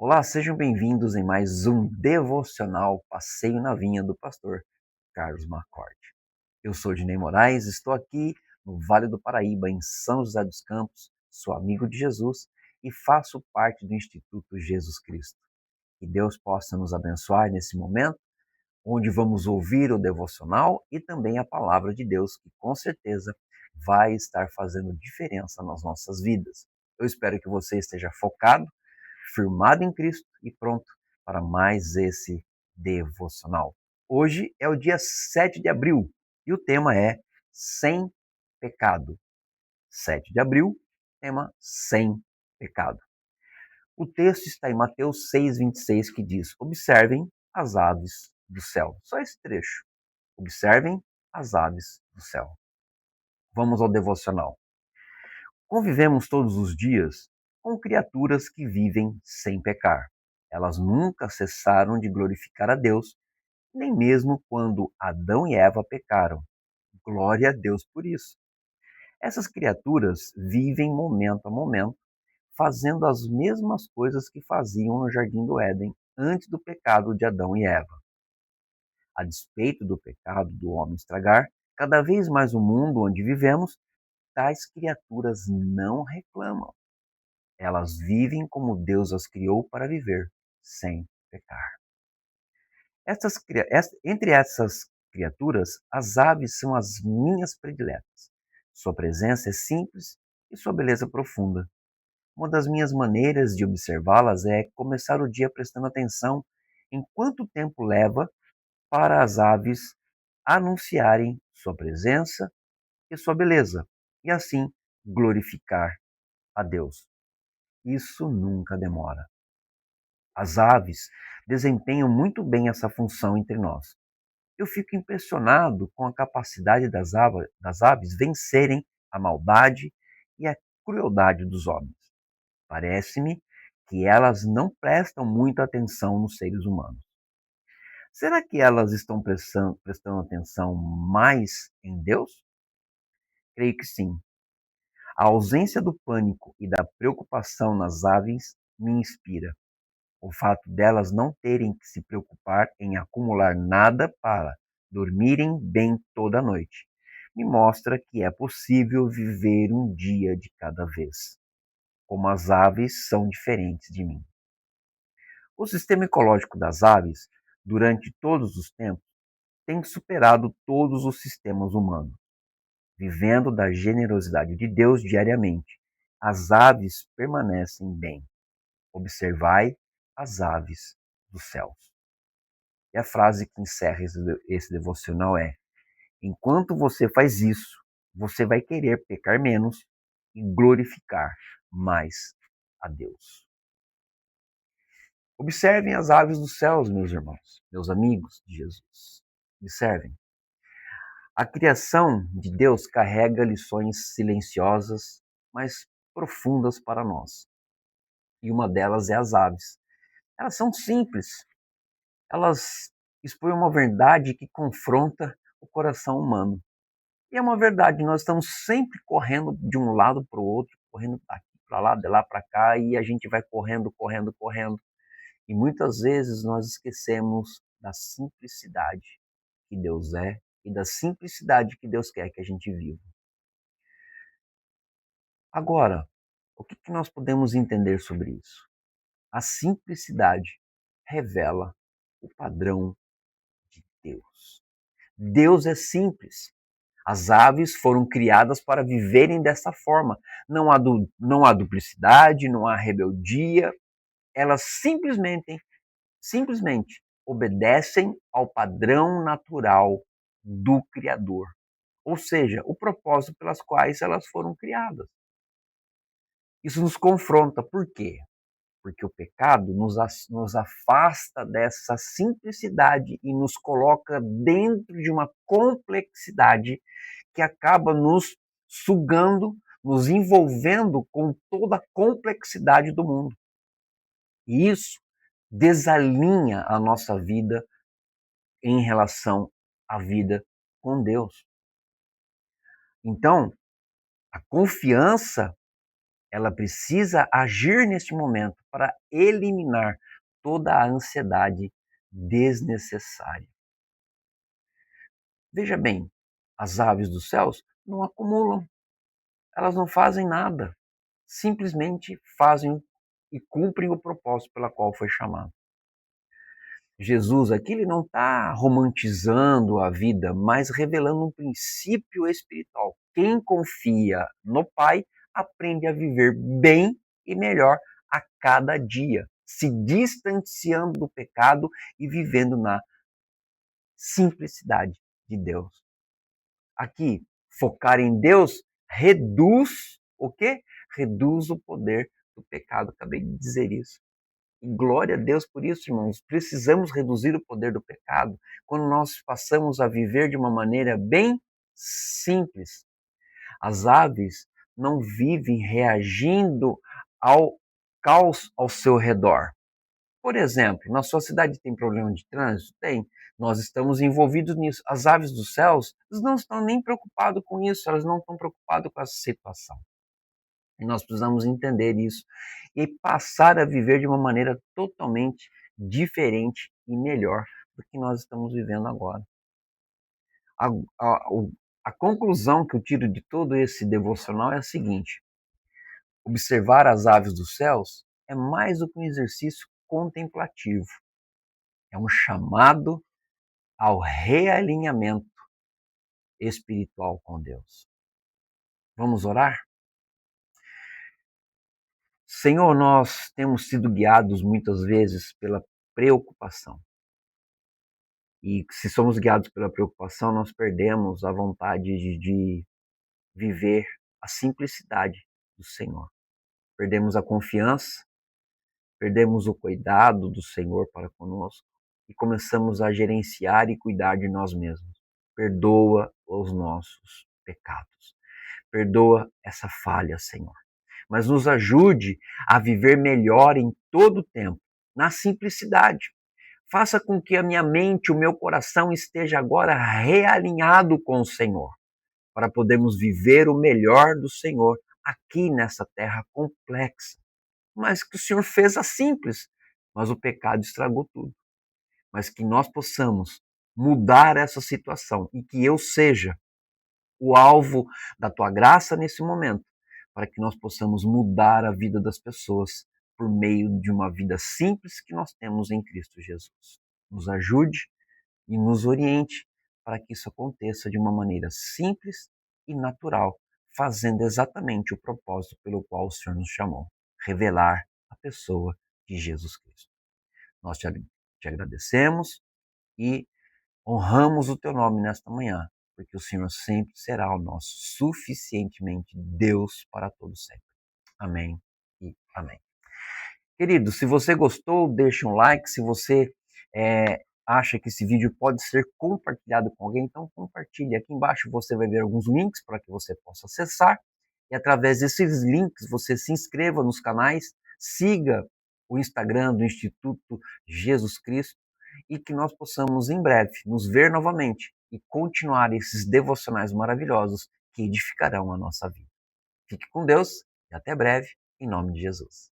Olá, sejam bem-vindos em mais um devocional Passeio na Vinha do pastor Carlos Macorde. Eu sou Dinei Moraes, estou aqui no Vale do Paraíba, em São José dos Campos, sou amigo de Jesus e faço parte do Instituto Jesus Cristo. Que Deus possa nos abençoar nesse momento, onde vamos ouvir o devocional e também a palavra de Deus, que com certeza vai estar fazendo diferença nas nossas vidas. Eu espero que você esteja focado, firmado em Cristo e pronto para mais esse devocional. Hoje é o dia 7 de abril e o tema é Sem Pecado. 7 de abril, tema Sem Pecado. O texto está em Mateus 6:26, que diz: Observem as aves do céu. Só esse trecho. Observem as aves do céu. Vamos ao devocional. Convivemos todos os dias com criaturas que vivem sem pecar. Elas nunca cessaram de glorificar a Deus, nem mesmo quando Adão e Eva pecaram. Glória a Deus por isso. Essas criaturas vivem momento a momento, fazendo as mesmas coisas que faziam no Jardim do Éden antes do pecado de Adão e Eva. A despeito do pecado do homem estragar cada vez mais o mundo onde vivemos, tais criaturas não reclamam. Elas vivem como Deus as criou para viver, sem pecar. Entre essas criaturas, as aves são as minhas prediletas. Sua presença é simples e sua beleza profunda. Uma das minhas maneiras de observá-las é começar o dia prestando atenção em quanto tempo leva para as aves anunciarem sua presença e sua beleza, e assim glorificar a Deus. Isso nunca demora. As aves desempenham muito bem essa função entre nós. Eu fico impressionado com a capacidade das aves vencerem a maldade e a crueldade dos homens. Parece-me que elas não prestam muita atenção nos seres humanos. Será que elas estão prestando atenção mais em Deus? Creio que sim. A ausência do pânico e da preocupação nas aves me inspira. O fato delas não terem que se preocupar em acumular nada para dormirem bem toda noite me mostra que é possível viver um dia de cada vez. Como as aves são diferentes de mim. O sistema ecológico das aves, durante todos os tempos, tem superado todos os sistemas humanos, vivendo da generosidade de Deus diariamente. As aves permanecem bem. Observai as aves dos céus. E a frase que encerra esse devocional é: enquanto você faz isso, você vai querer pecar menos e glorificar mais a Deus. Observem as aves dos céus, meus irmãos, meus amigos de Jesus. Observem. A criação de Deus carrega lições silenciosas, mas profundas para nós. E uma delas é as aves. Elas são simples, elas expõem uma verdade que confronta o coração humano. E é uma verdade, nós estamos sempre correndo de um lado para o outro, correndo daqui para lá, de lá para cá, e a gente vai correndo, correndo, correndo. E muitas vezes nós esquecemos da simplicidade que Deus é e da simplicidade que Deus quer que a gente viva. Agora, o que nós podemos entender sobre isso? A simplicidade revela o padrão de Deus. Deus é simples. As aves foram criadas para viverem dessa forma. Não há duplicidade, não há rebeldia. Elas simplesmente obedecem ao padrão natural do Criador. Ou seja, o propósito pelas quais elas foram criadas. Isso nos confronta. Por quê? Porque o pecado nos afasta dessa simplicidade e nos coloca dentro de uma complexidade que acaba nos sugando, nos envolvendo com toda a complexidade do mundo. E isso desalinha a nossa vida em relação à vida com Deus. Então, a confiança Ela precisa agir neste momento para eliminar toda a ansiedade desnecessária. Veja bem, as aves dos céus não acumulam, elas não fazem nada, simplesmente fazem e cumprem o propósito pela qual foi chamado. Jesus aqui ele não está romantizando a vida, mas revelando um princípio espiritual. Quem confia no Pai aprende a viver bem e melhor a cada dia, se distanciando do pecado e vivendo na simplicidade de Deus. Aqui, focar em Deus reduz o quê? Reduz o poder do pecado. Acabei de dizer isso. E glória a Deus por isso, irmãos. Precisamos reduzir o poder do pecado quando nós passamos a viver de uma maneira bem simples. As aves não vivem reagindo ao caos ao seu redor. Por exemplo, na sua cidade tem problema de trânsito? Tem. Nós estamos envolvidos nisso. As aves dos céus, elas não estão nem preocupadas com isso, elas não estão preocupadas com essa situação. E nós precisamos entender isso e passar a viver de uma maneira totalmente diferente e melhor do que nós estamos vivendo agora. A, a, a conclusão que eu tiro de todo esse devocional é a seguinte: observar as aves dos céus é mais do que um exercício contemplativo, é um chamado ao realinhamento espiritual com Deus. Vamos orar? Senhor, nós temos sido guiados muitas vezes pela preocupação. E se somos guiados pela preocupação, nós perdemos a vontade de viver a simplicidade do Senhor. Perdemos a confiança, perdemos o cuidado do Senhor para conosco e começamos a gerenciar e cuidar de nós mesmos. Perdoa os nossos pecados. Perdoa essa falha, Senhor. Mas nos ajude a viver melhor em todo o tempo, na simplicidade. Faça com que a minha mente, o meu coração esteja agora realinhado com o Senhor, para podermos viver o melhor do Senhor aqui nessa terra complexa. Mas que o Senhor fez a simples, mas o pecado estragou tudo. Mas que nós possamos mudar essa situação e que eu seja o alvo da tua graça nesse momento, para que nós possamos mudar a vida das pessoas por meio de uma vida simples que nós temos em Cristo Jesus. Nos ajude e nos oriente para que isso aconteça de uma maneira simples e natural, fazendo exatamente o propósito pelo qual o Senhor nos chamou, revelar a pessoa de Jesus Cristo. Nós te agradecemos e honramos o teu nome nesta manhã, porque o Senhor sempre será o nosso suficientemente Deus para todo sempre. Amém e amém. Querido, se você gostou, deixa um like. Se você acha que esse vídeo pode ser compartilhado com alguém, então compartilhe. Aqui embaixo você vai ver alguns links para que você possa acessar. E através desses links você se inscreva nos canais, siga o Instagram do Instituto Jesus Cristo e que nós possamos em breve nos ver novamente e continuar esses devocionais maravilhosos que edificarão a nossa vida. Fique com Deus e até breve, em nome de Jesus.